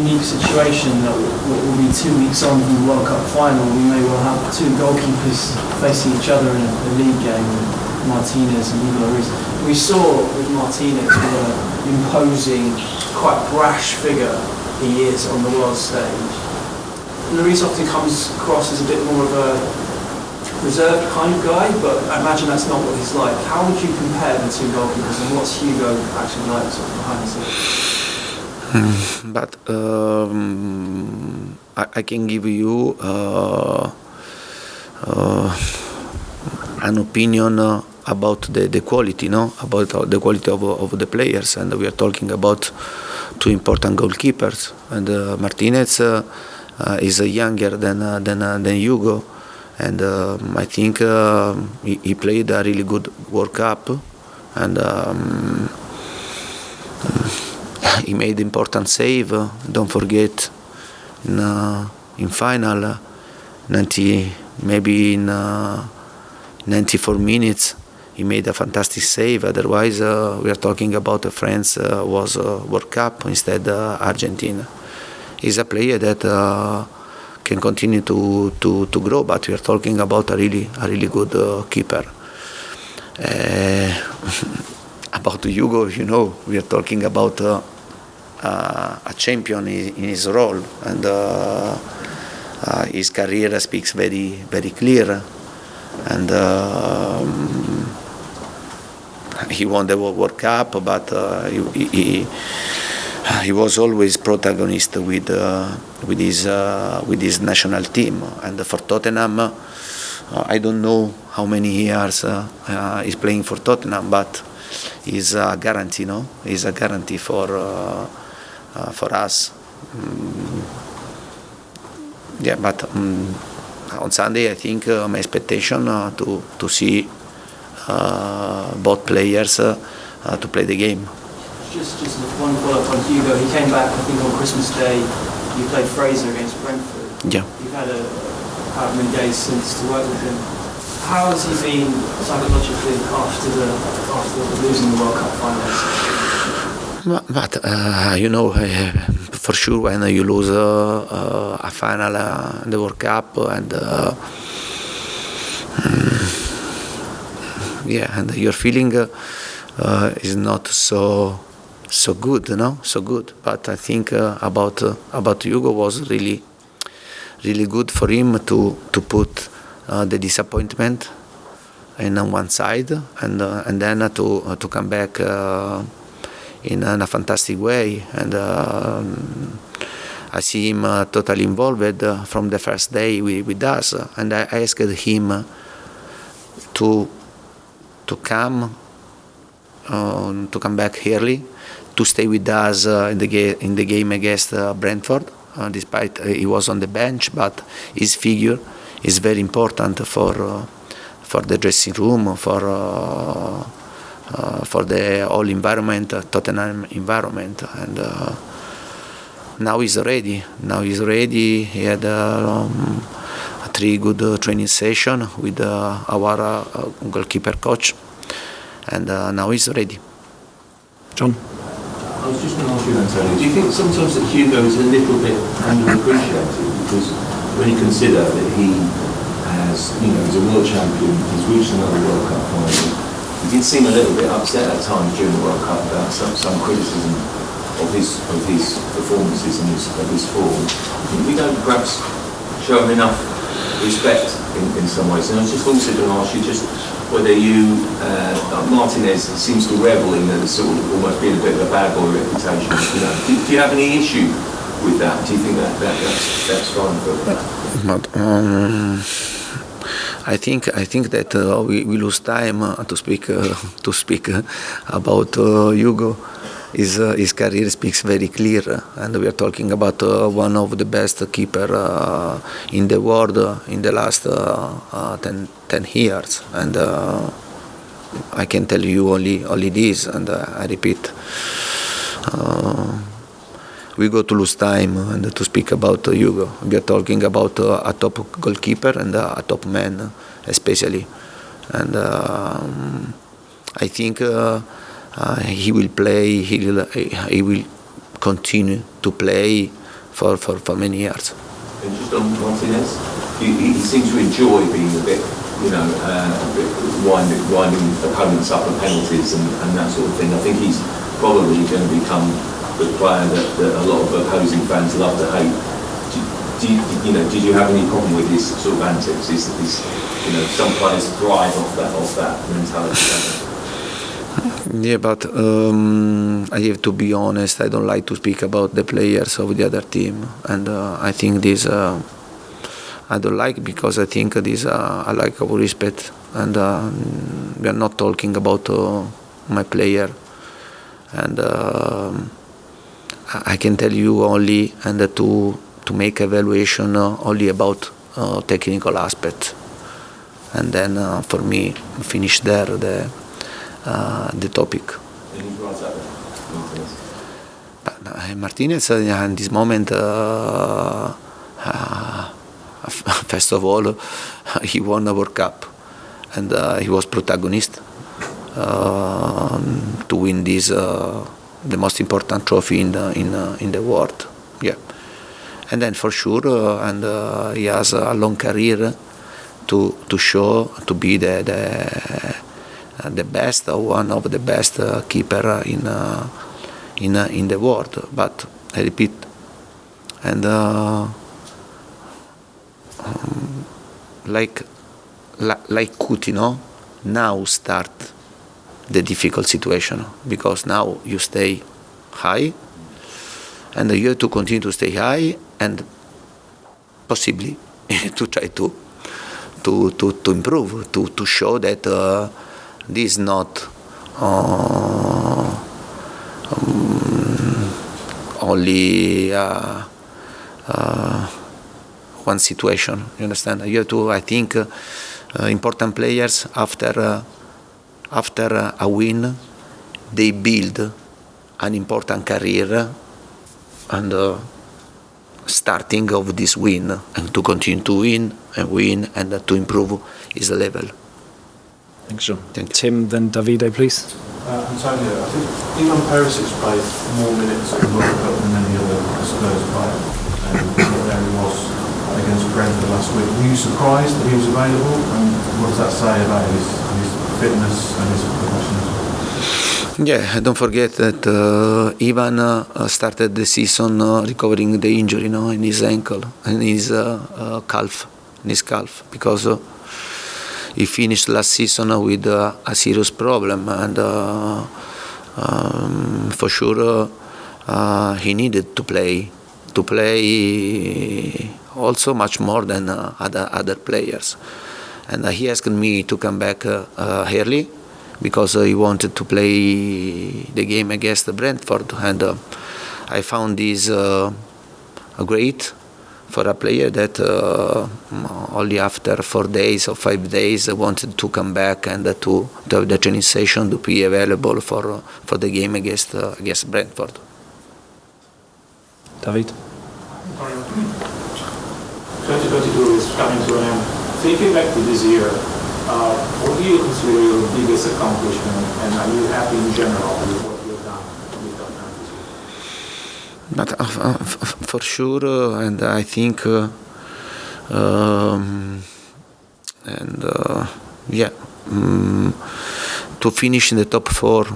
unique situation that will be 2 weeks on from the World Cup final. We may well have two goalkeepers facing each other in a league game, Martinez and Hugo Lloris. We saw with Martinez what an imposing, quite brash figure he is on the world stage. Lloris often comes across as a bit more of a reserved kind of guy, but I imagine that's not what he's like. How would you compare the two goalkeepers, and what's Hugo actually like sort of behind the scenes? But I can give you an opinion about the quality, no? About the quality of the players, and we are talking about two important goalkeepers. And Martinez is younger than Hugo, and I think he played a really good World Cup, and he made important save. Don't forget, in final, 94 minutes, he made a fantastic save. Otherwise, we are talking about France was World Cup instead Argentina. He's a player that can continue to grow, but we are talking about a really good keeper. About Hugo, we are talking about a champion in his role, and his career speaks very clear. And he won the World Cup, but he was always protagonist with his national team. And for Tottenham, I don't know how many years he's playing for Tottenham, but he's a guarantee, no? He's a guarantee for us. Yeah, but on Sunday, I think my expectation to see both players to play the game. Just one follow-up on Hugo. He came back, I think, on Christmas Day. You played Fraser against Brentford. Yeah. You've had however many days since to work with him. How has he been psychologically after losing the World Cup finals? But for sure, when you lose a final, the World Cup, and and your feeling is not so good, no, so good. But I think about Hugo was really good for him to put the disappointment on one side, and then to come back in a fantastic way. And I see him totally involved from the first day with us. And I asked him to come back early, to stay with us in the game against Brentford, despite he was on the bench. But his figure is very important for the dressing room, for the whole environment, Tottenham environment. And now he's ready. He had 3 good training sessions with our goalkeeper coach, and now he's ready. John? I was just going to ask you, Antonio, do you think sometimes that Hugo is a little bit underappreciated? Because when you consider that he has, he's a world champion, he's reached another World Cup final. He did seem a little bit upset at times during the World Cup about some criticism of his performances and of his form. We don't perhaps show him enough respect in some ways. And I was just also going to ask you just whether Martinez seems to revel in the sort of almost being a bit of a bad boy reputation. Do you have any issue with that? Do you think that's fine for? I think that we lose time to speak about Hugo. His career speaks very clear, and we are talking about one of the best keeper in the world in the last 10 years. And I can tell you only this, and I repeat. We go to lose time and to speak about Hugo. We are talking about a top goalkeeper and a top man, especially. And I think he will play. He will continue to play for many years. And just on Martinez, he seems to enjoy being a bit, a bit winding opponents up with penalties and that sort of thing. I think he's probably going to become the player that a lot of opposing fans love to hate. Did you have any problem with his sort of antics? Some players thrive off that mentality. Yeah, but I have to be honest. I don't like to speak about the players of the other team, and I think this I don't like, because I think this I like our respect, and we are not talking about my player, and I can tell you only to make evaluation only about technical aspect, and then for me finish there the topic. Martinez in this moment, first of all, he won a World Cup, and he was protagonist to win this the most important trophy in the world. Yeah, and then for sure, he has a long career to show to be the best, or one of the best keeper in the world. But I repeat, and like Coutinho, now start the difficult situation, because now you stay high, and you have to continue to stay high, and possibly to try to improve, to show that this is not only one situation. You understand? You have to. I think important players after a win, they build an important career, and starting of this win, and to continue to win and to improve his level. Thanks, John. Tim, then Davide, please. Antonio, I think even Perisic played more minutes in the World Cup than any other Spurs player, and there he was against Brentford last week. Were you surprised that he was available, and what does that say about his fitness and his professionalism? Yeah, don't forget that Ivan started the season recovering the injury, in his ankle and his calf, because he finished last season with a serious problem, and for sure he needed to play also much more than other players, and he asked me to come back early, because he wanted to play the game against Brentford, and I found this great for a player that only after 4 days or 5 days wanted to come back and to have the training session to be available for the game against Brentford. David? 2022 is coming to an end. Thinking back to this year, what do you consider your biggest accomplishment, and are you happy in general with what you've done with Tottenham this year? But for sure, and I think, to finish in the top 4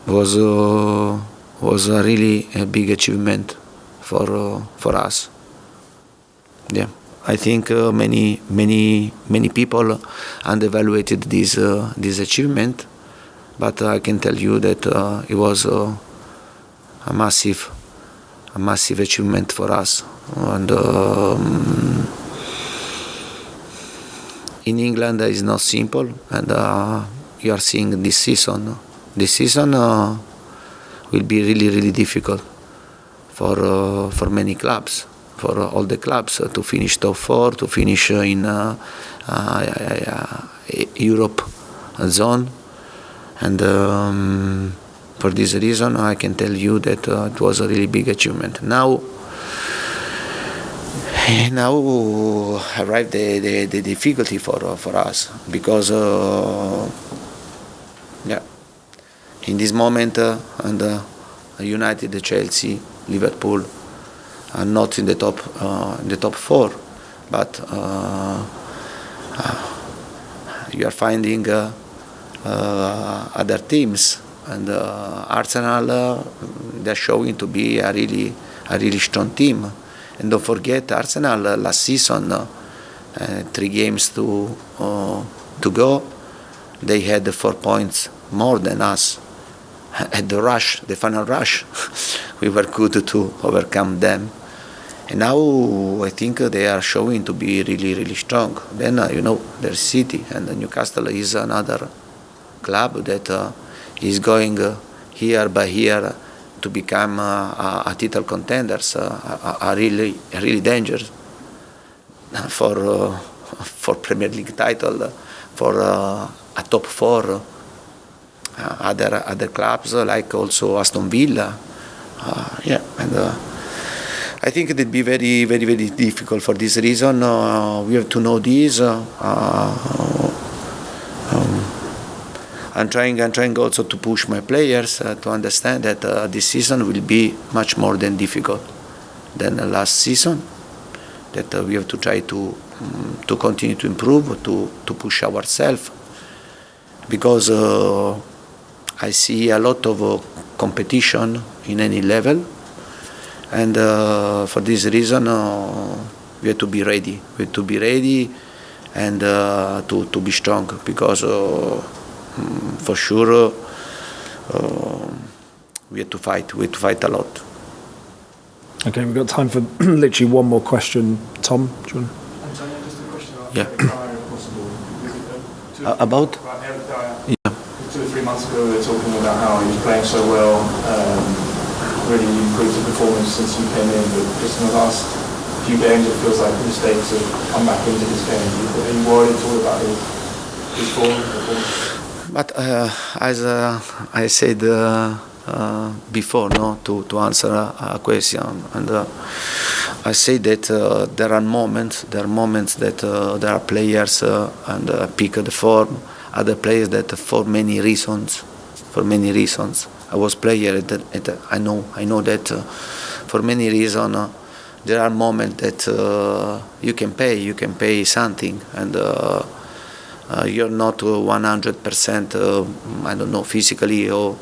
was a really a big achievement for us. Yeah. I think many people undervaluated this achievement, but I can tell you that it was a massive achievement for us. And in England it's not simple, and you are seeing this season. This season will be really difficult for many clubs. For all the clubs to finish top 4, to finish in Europe zone, and for this reason I can tell you that it was a really big achievement. Now arrived the difficulty for us, because in this moment, and United, Chelsea, Liverpool, not in the top four, but you are finding other teams, and Arsenal they're showing to be a really strong team. And don't forget, Arsenal last season, 3 games to go, they had 4 points more than us. At the final rush, we were good to overcome them. And now I think they are showing to be really strong. Then there's City, and Newcastle is another club that is going here by here to become a title contenders, are really dangerous for Premier League title, for a top 4. Other clubs like also Aston Villa, and I think it would be very difficult for this reason. We have to know this. I'm trying also to push my players to understand that this season will be much more than difficult than the last season. That we have to try to continue to improve, to push ourselves, because I see a lot of competition in any level, and for this reason we have to be ready. We have to be ready and to be strong, because for sure we have to fight. We have to fight a lot. Okay, we've got time for literally one more question. Tom, do you want? Antonio, just a question about Yeah. Eric Dier, if possible. About? Eric Dier. Yeah. 2 or 3 months ago, we were talking about how he was playing so well, really improved his performance since you came in, but just in the last few games, it feels like the mistakes have come back into his game. Are you worried at all about his performance? But as I said before, to answer a question, and I say that there are moments that there are players and pick the form, other players that for many reasons, I was player I know that for many reasons there are moments that you can pay something, and you're not 100%, I don't know, physically or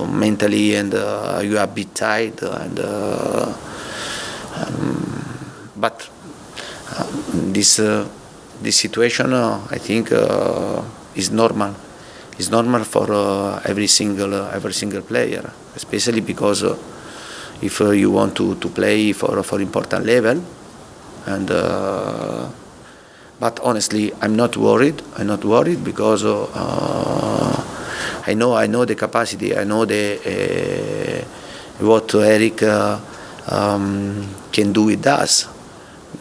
mentally, and you are a bit tired, and but this situation I think is normal. It's normal for every single player, especially because if you want to play for important level, and but honestly I'm not worried because I know the capacity, I know what Eric can do with us.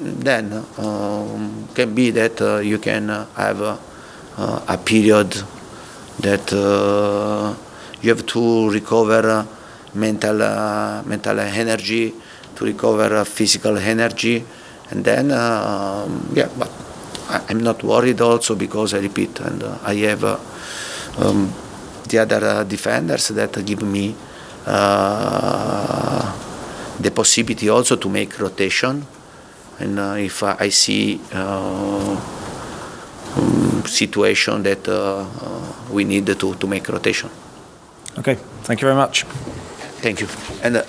Then can be that you can have a period that you have to recover mental energy, to recover physical energy, and then but I'm not worried also, because I repeat, and I have the other defenders that give me the possibility also to make rotation, and if I see situation that we need to make rotation. Okay, thank you very much. Thank you. And